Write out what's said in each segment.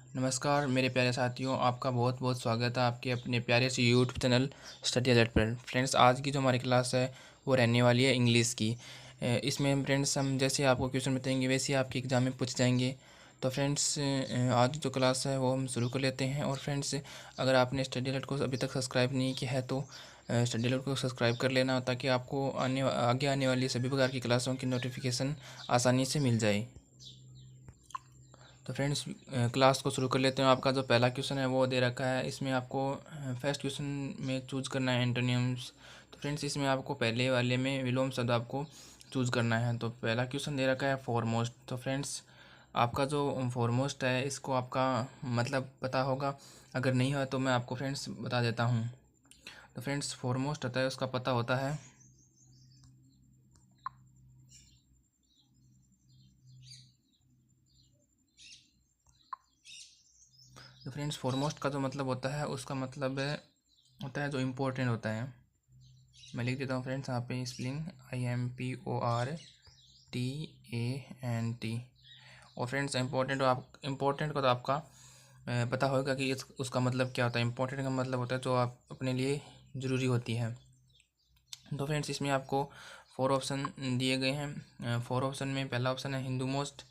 नमस्कार मेरे प्यारे साथियों, आपका बहुत बहुत स्वागत है आपके अपने प्यारे से यूट्यूब चैनल स्टडी अलर्ट पर। फ्रेंड्स, आज की जो हमारी क्लास है वो रहने वाली है इंग्लिश की। इसमें फ्रेंड्स हम जैसे आपको क्वेश्चन बताएंगे वैसे ही आपके एग्ज़ाम में पूछ जाएंगे। तो फ्रेंड्स, आज जो क्लास है वो हम शुरू कर लेते हैं। और फ्रेंड्स, अगर आपने स्टडी अलर्ट को अभी तक सब्सक्राइब नहीं किया है तो स्टडी अलर्ट को सब्सक्राइब कर लेना, ताकि आपको आगे आने वाली सभी प्रकार की क्लासों की नोटिफिकेशन आसानी से मिल जाए। तो फ्रेंड्स, क्लास को शुरू कर लेते हैं। आपका जो पहला क्वेश्चन है वो दे रखा है। इसमें आपको फर्स्ट क्वेश्चन में चूज़ करना है एंटोनिम्स। तो फ्रेंड्स, इसमें आपको पहले वाले में विलोम शब्द आपको चूज़ करना है। तो पहला क्वेश्चन दे रखा है फॉरमोस्ट। तो फ्रेंड्स, आपका जो फॉरमोस्ट है इसको आपका मतलब पता होगा। अगर नहीं हो तो मैं आपको फ्रेंड्स बता देता हूँ। तो फ्रेंड्स, फॉरमोस्ट होता है उसका पता होता है तो फ्रेंड्स, फॉरमोस्ट का जो मतलब होता है उसका मतलब होता है जो इम्पोर्टेंट होता है। मैं लिख देता हूँ फ्रेंड्स यहाँ पे स्पेलिंग IMPORTANT। और फ्रेंड्स, इम्पोर्टेंट को तो आपका पता होगा कि उसका मतलब क्या होता है। इम्पोर्टेंट का मतलब होता है जो आप अपने लिए ज़रूरी होती है। तो फ्रेंड्स, इसमें आपको 4 ऑप्शन दिए गए हैं। 4 ऑप्शन में पहला ऑप्शन है हिंदू मोस्ट,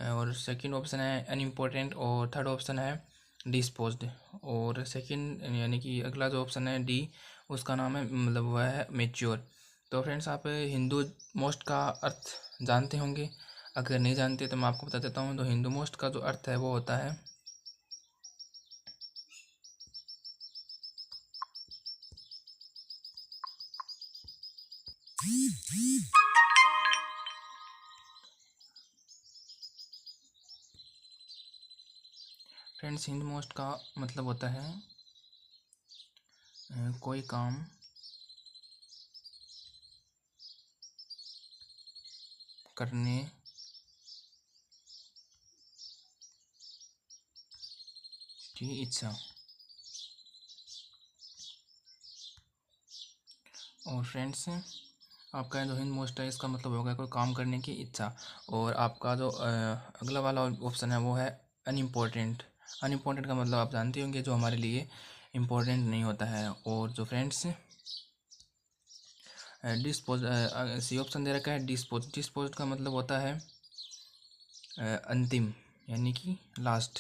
और सेकंड ऑप्शन है अनइम्पोर्टेंट, और थर्ड ऑप्शन है डिस्पोज्ड, और सेकंड यानी कि अगला जो ऑप्शन है डी, उसका नाम है मतलब वह है मेच्योर। तो फ्रेंड्स, आप हिंदू मोस्ट का अर्थ जानते होंगे। अगर नहीं जानते तो मैं आपको बता देता हूँ। तो हिंदू मोस्ट का जो अर्थ है वो होता है फ्रेंड्स, हिंदू मोस्ट का मतलब होता है कोई काम करने की इच्छा। और फ्रेंड्स, आपका जो हिंद मोस्ट है इसका मतलब होगा कोई काम करने की इच्छा। और आपका जो अगला वाला ऑप्शन है वो है अनइम्पोर्टेंट। अनइम्पोर्टेंट का मतलब आप जानते होंगे, जो हमारे लिए इम्पोर्टेंट नहीं होता है। और जो फ्रेंड्स डिस्पोज सी ऑप्शन दे रखा है डिस्पोज। डिस्पोज का मतलब होता है अंतिम, यानी कि लास्ट।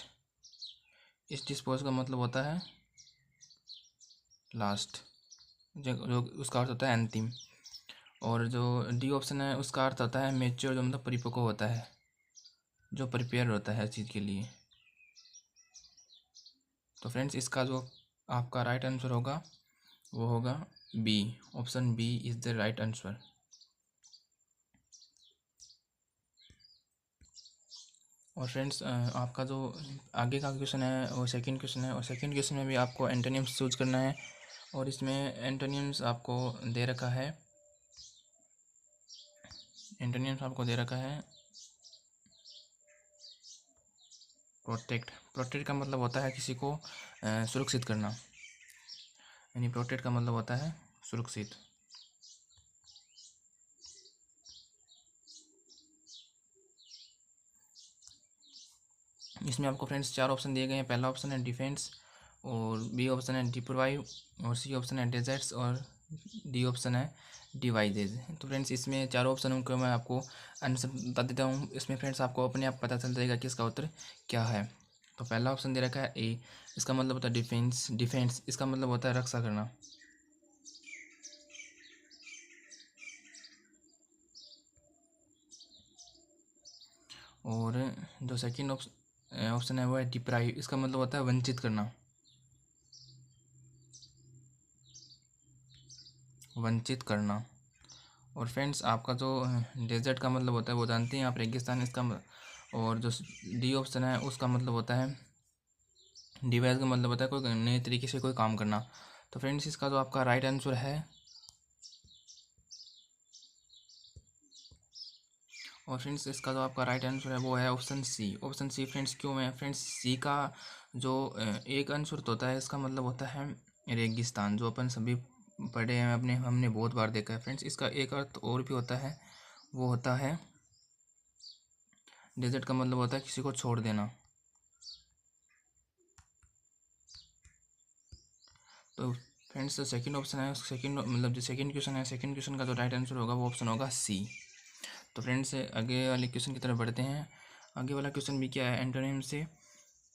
इस डिस्पोज का मतलब होता है लास्ट, जो उसका अर्थ होता है अंतिम। और जो डी ऑप्शन है उसका अर्थ होता है मेच्योर, जो मतलब परिपक्व होता है, जो प्रिपेयर होता है हर चीज़ के लिए। तो फ्रेंड्स, इसका जो आपका राइट आंसर होगा वो होगा B. Option B is the right answer. और फ्रेंड्स, आपका जो आगे का क्वेश्चन है वो सेकंड क्वेश्चन है। और सेकंड क्वेश्चन में भी आपको एंटोनिम्स चूज करना है। और इसमें एंटोनिम्स आपको दे रखा है प्रोटेक्ट। प्रोटेक्ट का मतलब होता है किसी को सुरक्षित करना, यानी प्रोटेक्ट का मतलब होता है सुरक्षित। इसमें आपको फ्रेंड्स 4 ऑप्शन दिए गए हैं। पहला ऑप्शन है डिफेंस, और बी ऑप्शन है डिप्रोवाइव, और सी ऑप्शन है डेजर्ट्स, और डी ऑप्शन है डिवाइजेज। तो फ्रेंड्स, इसमें चारों ऑप्शन को मैं आपको आंसर बता देता हूँ। इसमें फ्रेंड्स आपको अपने आप पता चल जाएगा कि इसका उत्तर क्या है। तो पहला ऑप्शन दे रखा है ए, इसका मतलब होता है डिफेंस। डिफेंस इसका मतलब होता है रक्षा करना। और जो सेकंड ऑप्शन है वो है डिप्राइव, इसका मतलब होता है वंचित करना। वंचित करना। और फ्रेंड्स, आपका जो डेजर्ट का मतलब होता है वो जानते हैं आप, रेगिस्तान। और जो डी ऑप्शन है उसका मतलब होता है डिवाइस, का मतलब होता है कोई नए तरीके से कोई काम करना। तो फ्रेंड्स, इसका जो आपका राइट आंसर है, और फ्रेंड्स इसका जो आपका राइट आंसर है वो है option C. Option C friends, क्यों है फ्रेंड्स? सी का जो एक आंसर तो होता है, इसका मतलब होता है रेगिस्तान, जो अपन सभी पढ़े हैं, हमने बहुत बार देखा है। फ्रेंड्स, इसका एक अर्थ और भी होता है, वो होता है डेजर्ट का मतलब होता है किसी को छोड़ देना। तो फ्रेंड्स जो सेकंड ऑप्शन है, सेकंड मतलब जो सेकंड क्वेश्चन है, सेकंड क्वेश्चन का जो राइट आंसर होगा वो ऑप्शन होगा सी। तो फ्रेंड्स आगे वाले क्वेश्चन की तरफ बढ़ते हैं। आगे वाला क्वेश्चन भी क्या है, एंटोनिम से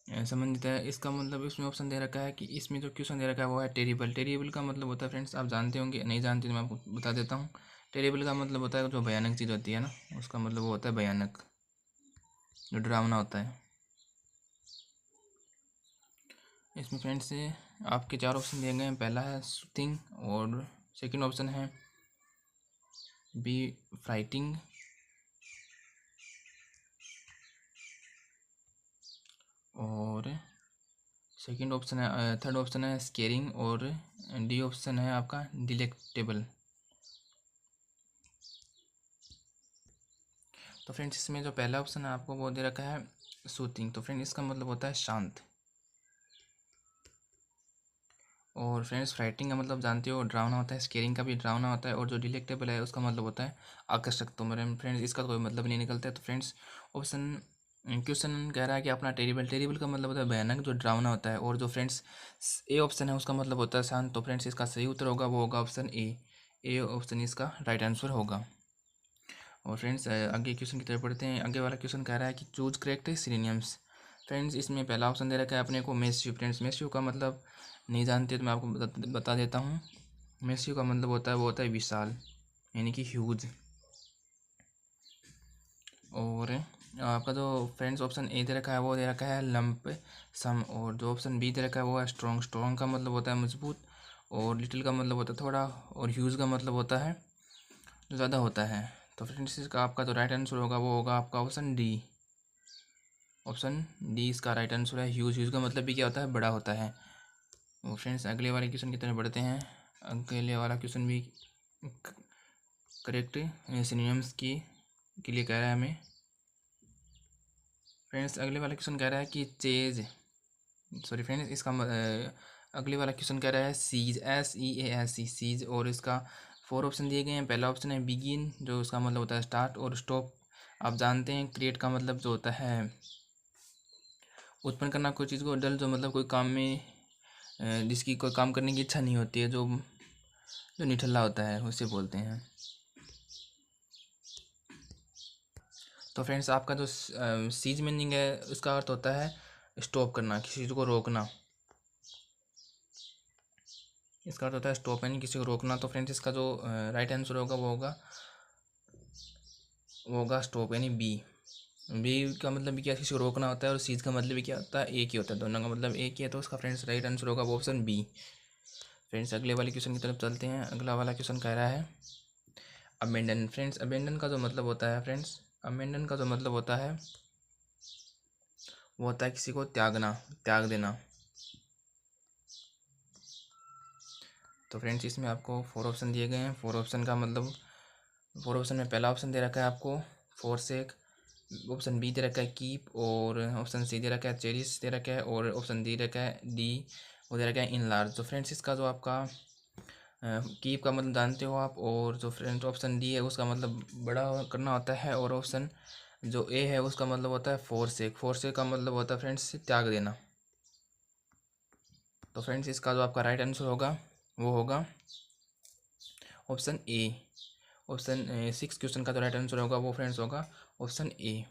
संबंधित है। इसका मतलब इसमें ऑप्शन दे रखा है कि इसमें जो क्वेश्चन दे रखा है वो है टेरिबल। टेरिबल का मतलब होता है फ्रेंड्स, आप जानते होंगे, नहीं जानते तो मैं आपको बता देता हूँ। टेरिबल का मतलब होता है जो भयानक चीज़ होती है ना, उसका मतलब वो होता है भयानक, जो डरावना होता है। इसमें फ्रेंड्स से आपके चार ऑप्शन दिए गए हैं। पहला है सूथिंग, और सेकंड ऑप्शन है बी फ्राइटिंग, और सेकंड ऑप्शन है, थर्ड ऑप्शन है स्केरिंग, और डी ऑप्शन है आपका डिलेक्टेबल। तो फ्रेंड्स इसमें जो पहला ऑप्शन है आपको वो दे रखा है सूथिंग। तो फ्रेंड इसका मतलब होता है शांत। और फ्रेंड्स फ्राइटिंग का मतलब जानते हो डरावना होता है, स्केरिंग का भी डरावना होता है, और जो डिलेक्टेबल है उसका मतलब होता है आकर्षक। तो मेरे फ्रेंड्स इसका कोई मतलब नहीं निकलता है। तो फ्रेंड्स ऑप्शन क्वेश्चन कह रहा है कि अपना टेरिबल, टेरिबल का मतलब होता है भयानक, जो डरावना होता है, और जो फ्रेंड्स ए ऑप्शन है उसका मतलब होता है शांत। तो फ्रेंड्स इसका सही उत्तर होगा वो होगा ऑप्शन ए ऑप्शन इसका राइट आंसर होगा। और फ्रेंड्स आगे क्वेश्चन की तरफ पढ़ते हैं। आगे वाला क्वेश्चन कह रहा है कि चूज करेक्ट सिनोनिम्स। फ्रेंड्स इसमें पहला ऑप्शन दे रखा है अपने को मेस्यू। फ्रेंड्स मेस्यू का मतलब नहीं जानते तो मैं आपको बता देता हूँ। मेस्यू का मतलब होता है वो होता है विशाल, यानी कि ह्यूज। और आपका जो फ्रेंड्स ऑप्शन ए दे रखा है वो दे रखा है लंप सम, और जो ऑप्शन बी दे रखा है वो है स्ट्रॉन्ग। स्ट्रॉन्ग का मतलब होता है मजबूत, और लिटिल का मतलब होता है थोड़ा, और ह्यूज का मतलब होता है जो ज़्यादा होता है। तो फ्रेंड्स इसका आपका जो राइट आंसर होगा वो होगा आपका ऑप्शन डी। ऑप्शन डी इसका राइट आंसर है, ह्यूज। ह्यूज का मतलब भी क्या होता है, बड़ा होता है। और फ्रेंड्स अगले वाले क्वेश्चन की तरफ बढ़ते हैं। अगले वाला क्वेश्चन भी करेक्ट सिनोनिम्स की के लिए कह रहा है हमें। फ्रेंड्स अगले वाला क्वेश्चन कह रहा है कि चेज, सॉरी फ्रेंड्स इसका अगले वाला क्वेश्चन कह रहा है सीज, SEASE सीज, और इसका 4 ऑप्शन दिए गए हैं। पहला ऑप्शन है बिगिन, जो उसका मतलब होता है स्टार्ट, और स्टॉप आप जानते हैं। क्रिएट का मतलब जो होता है उत्पन्न करना कोई चीज़ को। डल जो मतलब कोई काम में जिसकी कोई काम करने की इच्छा नहीं होती है, जो जो निठल्ला होता है उसे बोलते हैं। तो फ्रेंड्स आपका जो सीज मीनिंग है उसका अर्थ होता है स्टॉप करना, किसी चीज़ को रोकना। इसका अर्थ होता है स्टॉप, यानी किसी को रोकना। तो फ्रेंड्स इसका जो राइट आंसर होगा वो होगा स्टॉप, यानी बी। बी का मतलब भी क्या, किसी को रोकना होता है, और सीज का मतलब भी क्या होता है, एक ही होता है, दोनों का मतलब एक ही है। तो उसका फ्रेंड्स राइट आंसर होगा वो ऑप्शन बी। फ्रेंड्स अगले वाले क्वेश्चन की तरफ चलते हैं। अगला वाला क्वेश्चन कह रहा है अबेंडन। फ्रेंड्स अबेंडन का जो मतलब होता है, फ्रेंड्स अबेंडन का जो मतलब होता है वो होता है किसी को त्यागना, त्याग देना। तो फ्रेंड्स इसमें आपको 4 ऑप्शन दिए गए हैं। 4 ऑप्शन का मतलब, 4 ऑप्शन में पहला ऑप्शन दे रखा है आपको फोरसेक, ऑप्शन बी दे रखा है कीप, और ऑप्शन सी दे रखा है चेरिस दे रखा है, और ऑप्शन डी रखा है डी वो दे रखा है इन लार्ज। तो फ्रेंड्स इसका जो आपका कीप का मतलब जानते हो आप, और जो फ्रेंड्स ऑप्शन डी है उसका मतलब बड़ा करना होता है, और ऑप्शन जो ए है उसका मतलब होता है फोरसेक। फोरसेक का मतलब होता है फ्रेंड्स त्याग देना। तो फ्रेंड्स इसका जो आपका राइट आंसर होगा वो होगा ऑप्शन ए। ऑप्शन 6 क्वेश्चन का जो राइट आंसर होगा वो फ्रेंड्स होगा ऑप्शन ए।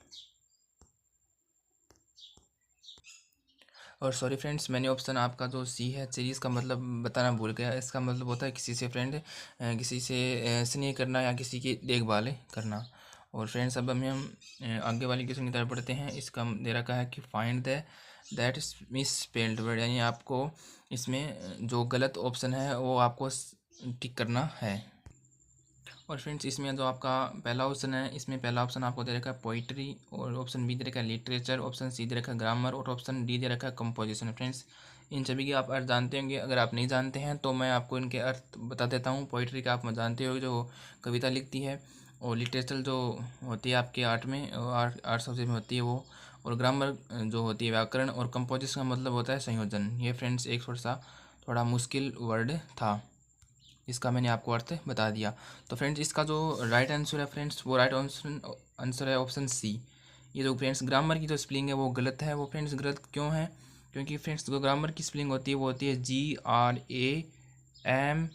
और सॉरी फ्रेंड्स मैंने ऑप्शन आपका जो सी है सीरीज़ का मतलब बताना भूल गया। इसका मतलब होता है किसी से फ्रेंड, किसी से स्नेह करना या किसी की देखभाल करना। और फ्रेंड्स अब हम आगे वाली क्वेश्चन की तरफ पढ़ते हैं। इसका दे रखा है कि find the that miss spelled word, यानी आपको इसमें जो गलत ऑप्शन है वो आपको टिक करना है। और फ्रेंड्स इसमें जो आपका पहला ऑप्शन है, इसमें पहला ऑप्शन आपको दे रखा है पोइट्री, और ऑप्शन बी दे रखा है लिटरेचर, ऑप्शन सी दे रखा है ग्रामर, और ऑप्शन डी दे रखा है कंपोजिशन। फ्रेंड्स इन सभी के आप अर्थ जानते होंगे। अगर आप नहीं जानते हैं तो मैं आपको इनके अर्थ बता देता हूँ। पोइट्री का आप जानते हो जो कविता लिखती है, और लिटरेचर जो होती है आपके आर्ट में, आर्ट सब्जेक्ट में होती है वो, और ग्रामर जो होती है व्याकरण, और कंपोजिशन का मतलब होता है संयोजन। ये फ्रेंड्स एक थोड़ा मुश्किल वर्ड था, इसका मैंने आपको अर्थ बता दिया। तो फ्रेंड्स इसका जो राइट आंसर है फ्रेंड्स वो राइट आंसर है ऑप्शन सी। ये जो फ्रेंड्स ग्रामर की जो स्पेलिंग है वो गलत है। वो फ्रेंड्स गलत क्यों है, क्योंकि फ्रेंड्स जो ग्रामर की स्पेलिंग होती है वो होती है GRAMM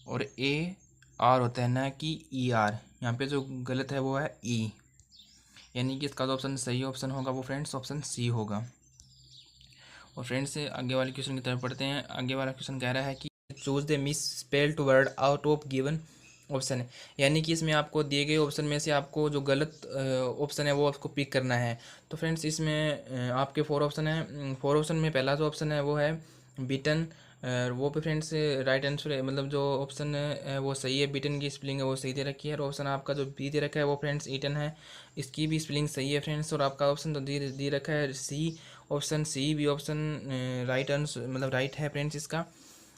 और AR होता है, ना कि ER। यहाँ पे जो गलत है वो है E, यानी कि इसका जो ऑप्शन सही ऑप्शन होगा वो फ्रेंड्स ऑप्शन सी होगा। और फ्रेंड्स आगे वाले क्वेश्चन की तरफ पढ़ते हैं। आगे वाला क्वेश्चन कह रहा है कि choose the miss spelled word out of given option है, यानी कि इसमें आपको दिए गए ऑप्शन में से आपको जो गलत ऑप्शन है वो आपको पिक करना है। तो फ्रेंड्स इसमें आपके 4 ऑप्शन है। 4 ऑप्शन में पहला जो ऑप्शन है वो है बीटन, वो पे फ्रेंड्स राइट आंसर है, मतलब जो ऑप्शन है वो सही है। बीटन की स्पेलिंग है वो सही दे रखी है। और ऑप्शन आपका जो बी दे रखा है वो फ्रेंड्स ईटन है, इसकी भी स्पेलिंग सही है फ्रेंड्स। और आपका ऑप्शन तो दे रखा है सी, ऑप्शन सी भी ऑप्शन राइट आंसर मतलब राइट है फ्रेंड्स इसका।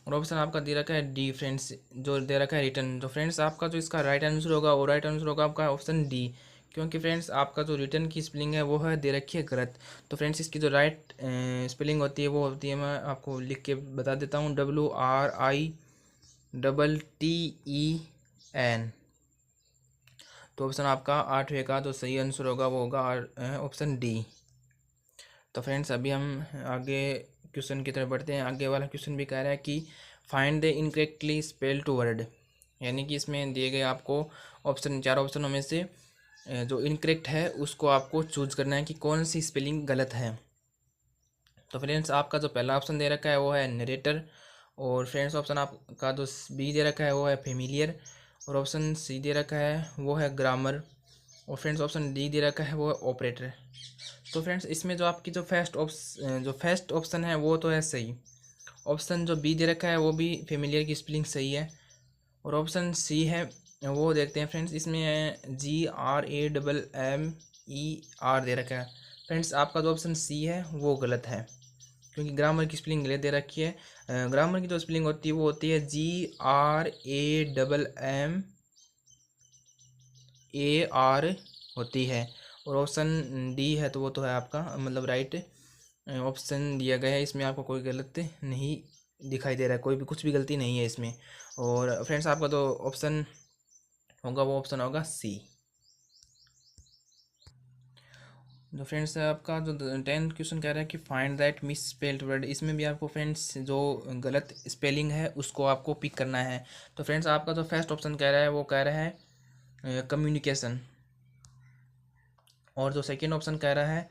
और ऑप्शन आपका दे रखा है डी फ्रेंड्स, जो दे रखा है रिटर्न। तो फ्रेंड्स आपका जो इसका राइट आंसर होगा वो राइट आंसर होगा आपका ऑप्शन डी, क्योंकि फ्रेंड्स आपका जो रिटर्न की स्पेलिंग है वो है दे रखी है गलत। तो फ्रेंड्स इसकी जो राइट स्पेलिंग होती है वो होती है, मैं आपको लिख के बता देता हूँ, WRITTEN। तो ऑप्शन आपका 8वें का जो सही आंसर होगा वो होगा ऑप्शन डी। तो फ्रेंड्स अभी हम आगे क्वेश्चन की तरफ बढ़ते हैं। आगे वाला क्वेश्चन भी कह रहा है कि find the incorrectly spelled word, यानी कि इसमें दिए गए आपको ऑप्शन 4 ऑप्शनों में से जो इनकरेक्ट है उसको आपको चूज करना है कि कौन सी स्पेलिंग गलत है। तो फ्रेंड्स आपका जो पहला ऑप्शन दे रखा है वो है नरेटर। और फ्रेंड्स ऑप्शन आपका जो बी दे रखा है वो है फेमिलियर। और ऑप्शन सी दे रखा है वो है ग्रामर। और फ्रेंड्स ऑप्शन डी दे रखा है वो है ऑपरेटर। तो फ्रेंड्स इसमें जो आपकी जो फर्स्ट ऑप्शन है वो तो है सही। ऑप्शन जो बी दे रखा है वो भी फेमिलियर की स्पेलिंग सही है। और ऑप्शन सी है वो देखते हैं फ्रेंड्स, इसमें है GRAMMER दे रखा है। फ्रेंड्स आपका जो ऑप्शन सी है वो गलत है, क्योंकि ग्रामर की स्पेलिंग गलत दे रखी है। ग्रामर की जो स्पेलिंग होती है वो होती है GRAMMAR होती है। और ऑप्शन डी है तो वो तो है आपका मतलब राइट ऑप्शन दिया गया है। इसमें आपको कोई गलत नहीं दिखाई दे रहा है, कोई भी कुछ भी गलती नहीं है इसमें। और फ्रेंड्स आपका जो ऑप्शन होगा वो ऑप्शन होगा सी। तो फ्रेंड्स आपका जो 10th क्वेश्चन कह रहा है कि find that miss spelled word, इसमें भी आपको फ्रेंड्स जो गलत स्पेलिंग है उसको आपको पिक करना है। तो फ्रेंड्स आपका जो फर्स्ट ऑप्शन कह रहा है वो कह रहा है कम्युनिकेशन। और जो सेकंड ऑप्शन कह रहा है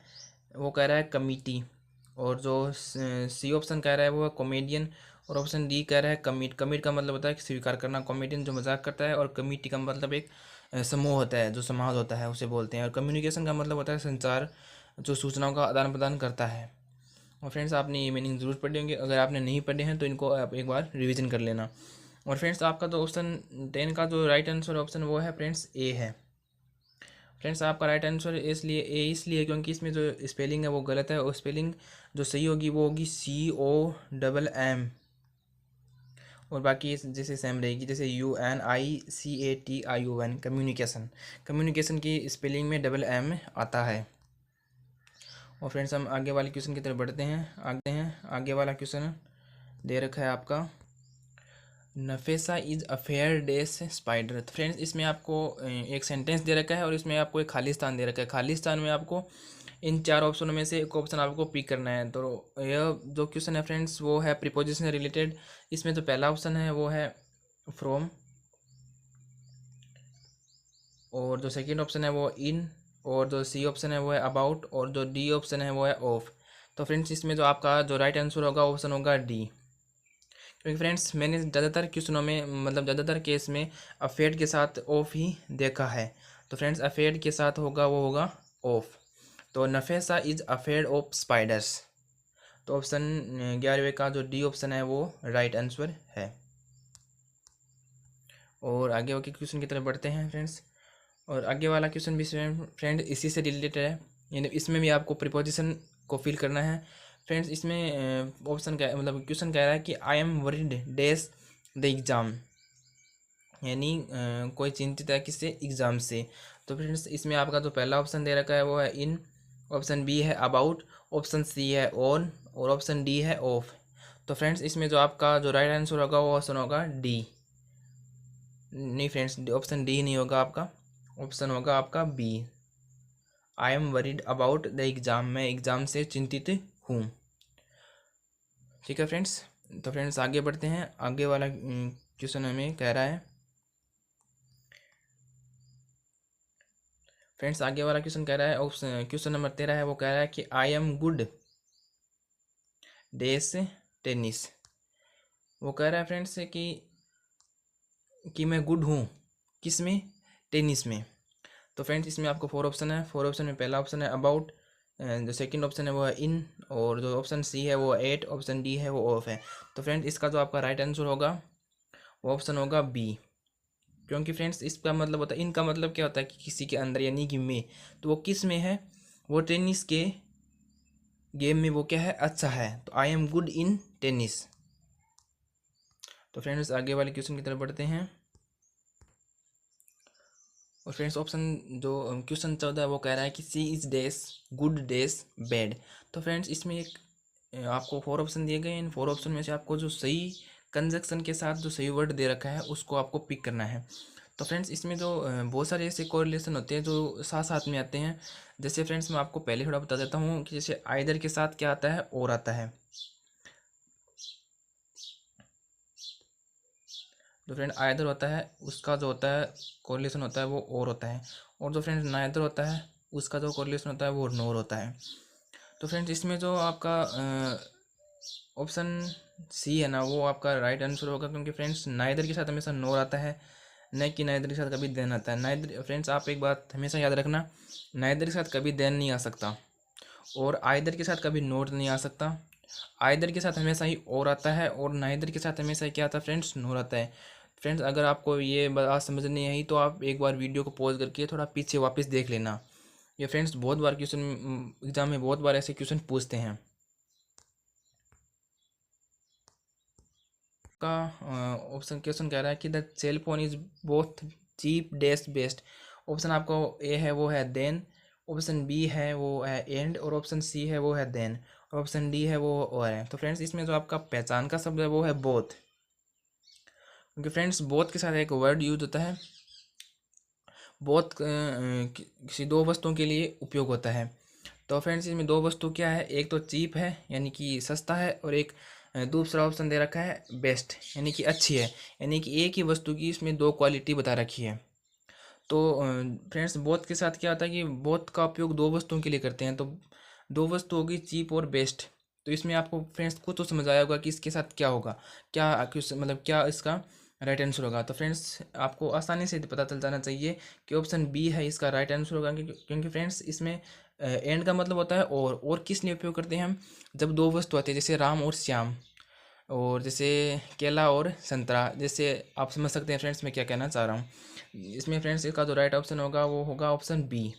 वो कह रहा है कमिटी। और जो सी ऑप्शन कह रहा है वो है कॉमेडियन। और ऑप्शन डी कह रहा है कमिट। कमिट का मतलब होता है कि स्वीकार करना, कॉमेडियन जो मजाक करता है, और कमिटी का मतलब एक समूह होता है, जो समाज होता है उसे बोलते हैं। और कम्युनिकेशन का मतलब होता है संचार, जो सूचनाओं का आदान प्रदान करता है। और फ्रेंड्स आपने ये मीनिंग ज़रूर पढ़े होंगे, अगर आपने नहीं पढ़े हैं तो इनको आप एक बार रिविजन कर लेना। और फ्रेंड्स आपका जो ऑप्शन 10 का जो राइट आंसर ऑप्शन वो है फ्रेंड्स ए है। फ्रेंड्स आपका राइट आंसर इसलिए ए इसलिए क्योंकि इसमें जो स्पेलिंग है वो गलत है, और स्पेलिंग जो सही होगी वो होगी COMM। और बाकी जैसे सेम रहेगी, जैसे UNICATION कम्युनिकेशन। कम्युनिकेशन की स्पेलिंग में डबल एम आता है। और फ्रेंड्स हम आगे वाले क्वेश्चन की तरफ बढ़ते हैं। आगे वाला क्वेश्चन दे रखा है आपका नफेसा is a fair this spider. तो फ्रेंड्स इसमें आपको एक सेंटेंस दे रखा है और इसमें आपको एक खाली स्थान दे रखा है। खाली स्थान में आपको इन 4 ऑप्शनों में से एक ऑप्शन आपको पिक करना है। तो यह जो क्वेश्चन है फ्रेंड्स वो है प्रीपोजिशन से रिलेटेड। इसमें जो पहला ऑप्शन है वो है फ्रॉम, और जो सेकंड ऑप्शन है वो इन, और जो सी ऑप्शन है वो है अबाउट, और जो डी ऑप्शन है वो है ऑफ। तो फ्रेंड्स इसमें जो आपका जो राइट आंसर होगा ऑप्शन होगा डी, क्योंकि फ्रेंड्स मैंने ज़्यादातर क्वेश्चनों में मतलब ज़्यादातर केस में अफेड के साथ ऑफ ही देखा है। तो फ्रेंड्स अफेड के साथ होगा वो होगा ऑफ। तो नफेसा इज अफेड ऑफ स्पाइडर्स। तो ऑप्शन 11वें का जो डी ऑप्शन है वो राइट आंसर है। और आगे के क्वेश्चन की तरफ बढ़ते हैं फ्रेंड्स। और आगे वाला क्वेश्चन भी फ्रेंड इसी से रिलेटेड है, यानी इसमें भी आपको प्रीपोजिशन को फिल करना है। फ्रेंड्स इसमें ऑप्शन क्या मतलब क्वेश्चन कह रहा है कि I am worried days the exam, यानी कोई चिंतित है किससे, एग्ज़ाम से। तो फ्रेंड्स इसमें आपका जो पहला ऑप्शन दे रखा है वो है इन, ऑप्शन बी है अबाउट, ऑप्शन सी है ऑन, और ऑप्शन डी है ऑफ। तो फ्रेंड्स इसमें जो आपका जो राइट आंसर होगा वो ऑप्शन होगा डी। नहीं फ्रेंड्स ऑप्शन डी नहीं होगा आपका, ऑप्शन होगा आपका B I am worried about the exam, मैं एग्ज़ाम से चिंतित हूँ। ठीक है फ्रेंड्स, तो फ्रेंड्स आगे बढ़ते हैं। आगे वाला क्वेश्चन हमें कह रहा है, फ्रेंड्स आगे वाला क्वेश्चन कह रहा है, क्वेश्चन नंबर 13 है, वो कह रहा है कि आई एम गुड डेस टेनिस। वो कह रहा है फ्रेंड्स कि मैं गुड हूँ किस में, टेनिस में। तो फ्रेंड्स इसमें आपको 4 ऑप्शन है। 4 ऑप्शन में पहला ऑप्शन है अबाउट, जो सेकंड ऑप्शन है वो है इन, और जो ऑप्शन सी है वो एट, ऑप्शन डी है वो ऑफ है। तो फ्रेंड्स इसका जो आपका राइट आंसर होगा वो ऑप्शन होगा बी, क्योंकि फ्रेंड्स इसका मतलब होता है, इनका मतलब क्या होता है कि किसी के अंदर, यानी कि में, तो वो किस में है, वो टेनिस के गेम में वो क्या है, अच्छा है। तो आई एम गुड इन टेनिस। तो फ्रेंड्स आगे वाले क्वेश्चन की तरफ बढ़ते हैं। और फ्रेंड्स ऑप्शन जो क्वेश्चन 14 है वो कह रहा है कि she is this good this bad. तो फ्रेंड्स इसमें एक आपको 4 ऑप्शन दिए गए हैं। इन 4 ऑप्शन में से आपको जो सही कंजक्शन के साथ जो सही वर्ड दे रखा है उसको आपको पिक करना है। तो फ्रेंड्स इसमें जो बहुत सारे ऐसे कोरिलेशन होते हैं जो साथ साथ में आते हैं। जैसे फ्रेंड्स मैं आपको पहले थोड़ा बता देता हूँ कि जैसे आइदर के साथ क्या आता है, और आता है। जो फ्रेंड आइदर होता है उसका जो होता है कोरिलेशन होता है वो और होता है, और जो फ्रेंड नाइदर होता है उसका जो कोरिलेशन होता है वो नोर होता है। तो फ्रेंड्स इसमें जो आपका ऑप्शन सी है ना, वो आपका राइट आंसर होगा, क्योंकि फ्रेंड्स नाइदर के साथ हमेशा नोर आता है, न कि नाइदर के साथ कभी देन आता है। नाइदर फ्रेंड्स आप एक बात हमेशा याद रखना, नाइदर के साथ कभी देन नहीं आ सकता, और आइदर के साथ कभी नोट नहीं आ सकता। आइदर के साथ हमेशा ही और आता है, और नाइदर के साथ हमेशा क्या आता है फ्रेंड्स, नोर आता है। फ्रेंड्स अगर आपको ये बात समझ नहीं आई तो आप एक बार वीडियो को पॉज करके थोड़ा पीछे वापस देख लेना। ये फ्रेंड्स बहुत बार क्वेश्चन एग्जाम में बहुत बार ऐसे क्वेश्चन पूछते हैं। का ऑप्शन क्वेश्चन कह रहा है कि the cell phone is both cheap dash best. Option आपको ए है वो है देन, ऑप्शन बी है वो है एंड, और ऑप्शन सी है वो है देन, और ऑप्शन डी है वो और है। तो फ्रेंड्स इसमें जो आपका पहचान का शब्द है वो है बोथ, क्योंकि फ्रेंड्स बोथ के साथ एक वर्ड यूज होता है। बोथ किसी दो वस्तुओं के लिए उपयोग होता है। तो फ्रेंड्स इसमें दो वस्तु क्या है, एक तो चीप है यानी कि सस्ता है, और एक दूसरा ऑप्शन दे रखा है बेस्ट यानी कि अच्छी है, यानी कि एक ही वस्तु की इसमें दो क्वालिटी बता रखी है। तो फ्रेंड्स बोथ के साथ क्या होता है कि बोथ का उपयोग दो वस्तुओं के लिए करते हैं। तो दो वस्तु होगी चीप और बेस्ट। तो इसमें आपको फ्रेंड्स खुद तो समझ आया होगा कि इसके साथ क्या होगा, क्या मतलब क्या इसका राइट आंसर होगा। तो फ्रेंड्स आपको आसानी से पता चल जाना चाहिए कि ऑप्शन बी है इसका राइट आंसर होगा, क्योंकि फ्रेंड्स इसमें एंड का मतलब होता है और किस लिए उपयोग करते हैं हम, जब दो वस्तु आती है, जैसे राम और श्याम, और जैसे केला और संतरा। जैसे आप समझ सकते हैं फ्रेंड्स मैं क्या कहना चाह रहा हूँ। इसमें फ्रेंड्स इसका जो राइट ऑप्शन होगा वो होगा ऑप्शन बी।